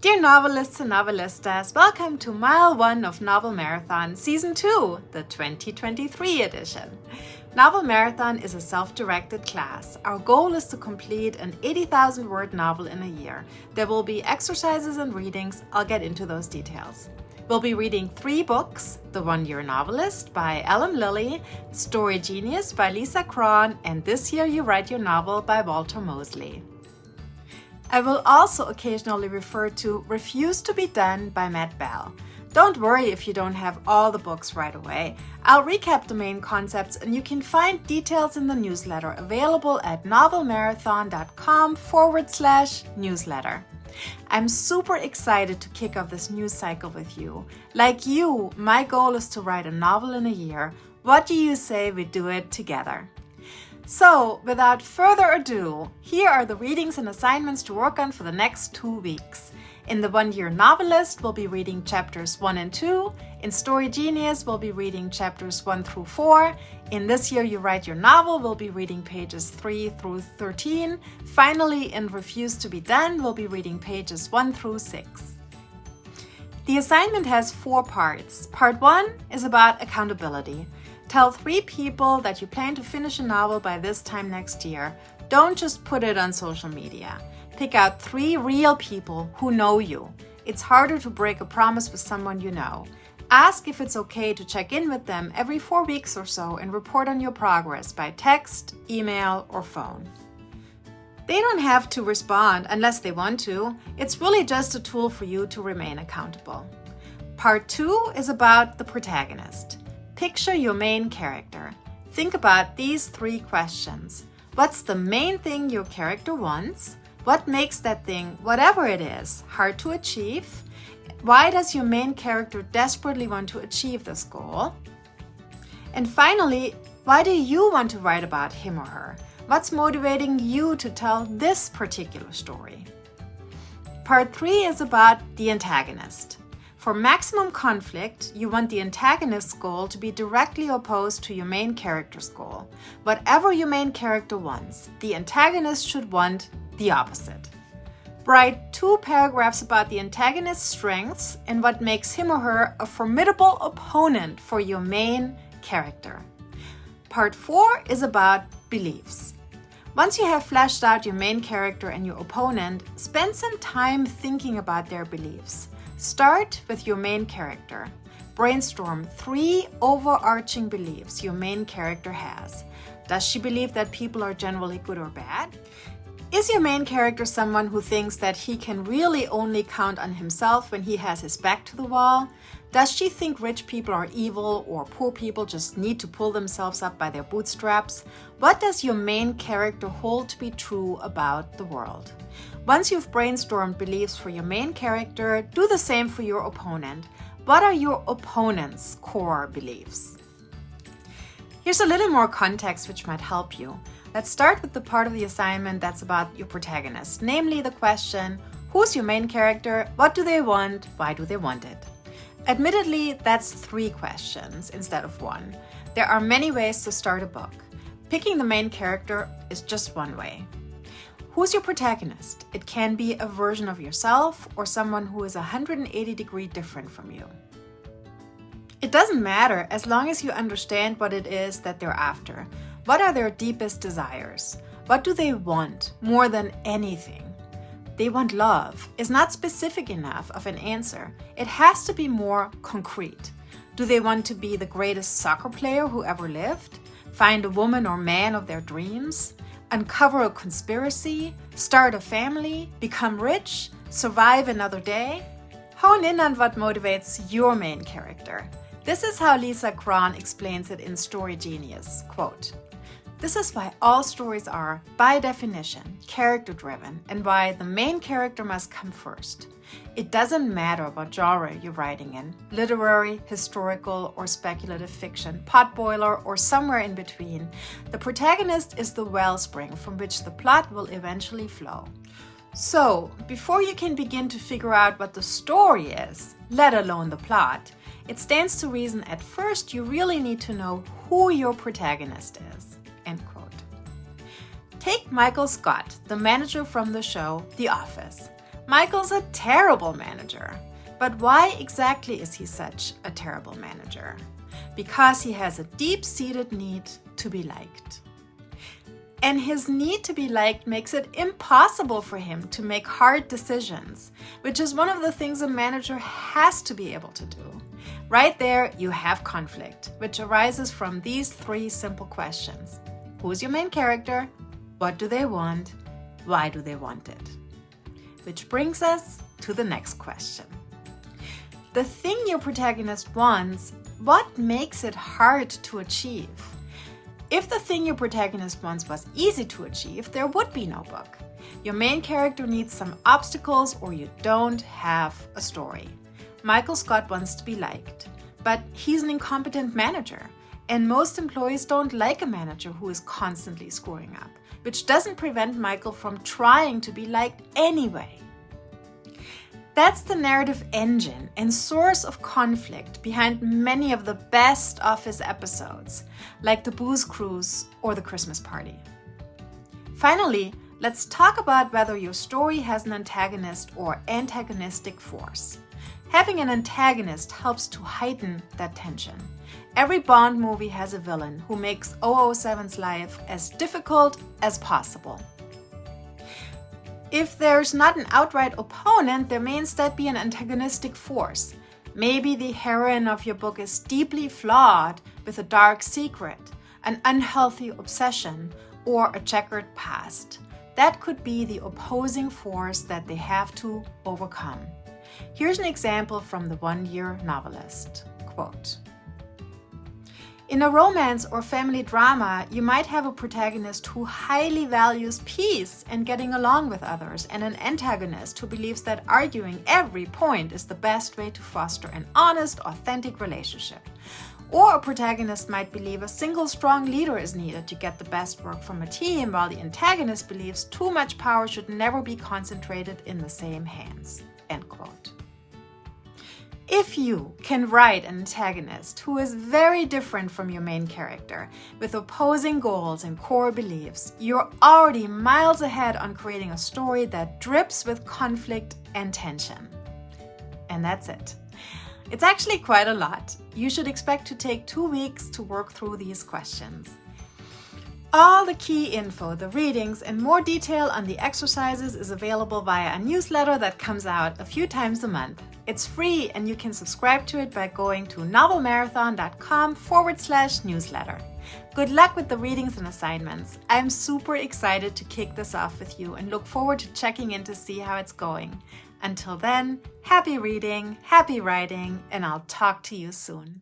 Dear Novelists and Novelistas, welcome to Mile 1 of Novel Marathon Season 2, the 2023 edition. Novel Marathon is a self-directed class. Our goal is to complete an 80,000-word novel in a year. There will be exercises and readings. I'll get into those details. We'll be reading 3 books: The One Year Novelist by Ellen Lilly, Story Genius by Lisa Cron, and This Year You Write Your Novel by Walter Mosley. I will also occasionally refer to Refuse to Be Done by Matt Bell. Don't worry if you don't have all the books right away. I'll recap the main concepts and you can find details in the newsletter available at novelmarathon.com/newsletter. I'm super excited to kick off this news cycle with you. Like you, my goal is to write a novel in a year. What do you say we do it together? So, without further ado, here are the readings and assignments to work on for the next 2 weeks. In the One Year Novelist, we'll be reading chapters 1 and 2. In Story Genius, we'll be reading chapters 1 through 4. In This Year You Write Your Novel, we'll be reading pages 3 through 13. Finally, in Refuse to Be Done, we'll be reading pages 1 through 6. The assignment has 4 parts. Part 1 is about accountability. Tell 3 people that you plan to finish a novel by this time next year. Don't just put it on social media. Pick out 3 real people who know you. It's harder to break a promise with someone you know. Ask if it's okay to check in with them every 4 weeks or so and report on your progress by text, email, or phone. They don't have to respond unless they want to. It's really just a tool for you to remain accountable. Part 2 is about the protagonist. Picture your main character. Think about these 3 questions. What's the main thing your character wants? What makes that thing, whatever it is, hard to achieve? Why does your main character desperately want to achieve this goal? And finally, why do you want to write about him or her? What's motivating you to tell this particular story? Part 3 is about the antagonist. For maximum conflict, you want the antagonist's goal to be directly opposed to your main character's goal. Whatever your main character wants, the antagonist should want the opposite. Write 2 paragraphs about the antagonist's strengths and what makes him or her a formidable opponent for your main character. Part 4 is about beliefs. Once you have fleshed out your main character and your opponent, spend some time thinking about their beliefs. Start with your main character. Brainstorm 3 overarching beliefs your main character has. Does she believe that people are generally good or bad? Is your main character someone who thinks that he can really only count on himself when he has his back to the wall? Does she think rich people are evil or poor people just need to pull themselves up by their bootstraps? What does your main character hold to be true about the world? Once you've brainstormed beliefs for your main character, do the same for your opponent. What are your opponent's core beliefs? Here's a little more context which might help you. Let's start with the part of the assignment that's about your protagonist, namely the question, who's your main character, what do they want, why do they want it? Admittedly, that's 3 questions instead of 1. There are many ways to start a book. Picking the main character is just one way. Who's your protagonist? It can be a version of yourself or someone who is 180-degree different from you. It doesn't matter as long as you understand what it is that they're after. What are their deepest desires? What do they want more than anything? They want love is not specific enough of an answer. It has to be more concrete. Do they want to be the greatest soccer player who ever lived? Find a woman or man of their dreams? Uncover a conspiracy? Start a family? Become rich? Survive another day? Hone in on what motivates your main character. This is how Lisa Cron explains it in Story Genius. Quote, "This is why all stories are, by definition, character-driven and why the main character must come first. It doesn't matter what genre you're writing in, literary, historical, or speculative fiction, potboiler, or somewhere in between. The protagonist is the wellspring from which the plot will eventually flow. So, before you can begin to figure out what the story is, let alone the plot, it stands to reason at first you really need to know who your protagonist is." End quote. Take Michael Scott, the manager from the show The Office. Michael's a terrible manager. But why exactly is he such a terrible manager? Because he has a deep-seated need to be liked. And his need to be liked makes it impossible for him to make hard decisions, which is one of the things a manager has to be able to do. Right there, you have conflict, which arises from these three simple questions. Who's your main character? What do they want? Why do they want it? Which brings us to the next question. The thing your protagonist wants, what makes it hard to achieve? If the thing your protagonist wants was easy to achieve, there would be no book. Your main character needs some obstacles or you don't have a story. Michael Scott wants to be liked, but he's an incompetent manager, and most employees don't like a manager who is constantly screwing up, which doesn't prevent Michael from trying to be liked anyway. That's the narrative engine and source of conflict behind many of the best Office episodes, like the Booze Cruise or the Christmas Party. Finally, let's talk about whether your story has an antagonist or antagonistic force. Having an antagonist helps to heighten that tension. Every Bond movie has a villain who makes 007's life as difficult as possible. If there's not an outright opponent, there may instead be an antagonistic force. Maybe the heroine of your book is deeply flawed with a dark secret, an unhealthy obsession, or a checkered past. That could be the opposing force that they have to overcome. Here's an example from the One Year Novelist. Quote, in a romance or family drama, you might have a protagonist who highly values peace and getting along with others, and an antagonist who believes that arguing every point is the best way to foster an honest, authentic relationship. Or a protagonist might believe a single strong leader is needed to get the best work from a team, while the antagonist believes too much power should never be concentrated in the same hands. End quote. If you can write an antagonist who is very different from your main character, with opposing goals and core beliefs, you're already miles ahead on creating a story that drips with conflict and tension. And that's it. It's actually quite a lot. You should expect to take 2 weeks to work through these questions. All the key info, the readings, and more detail on the exercises is available via a newsletter that comes out a few times a month. It's free and you can subscribe to it by going to novelmarathon.com/newsletter. Good luck with the readings and assignments. I'm super excited to kick this off with you and look forward to checking in to see how it's going. Until then, happy reading, happy writing, and I'll talk to you soon.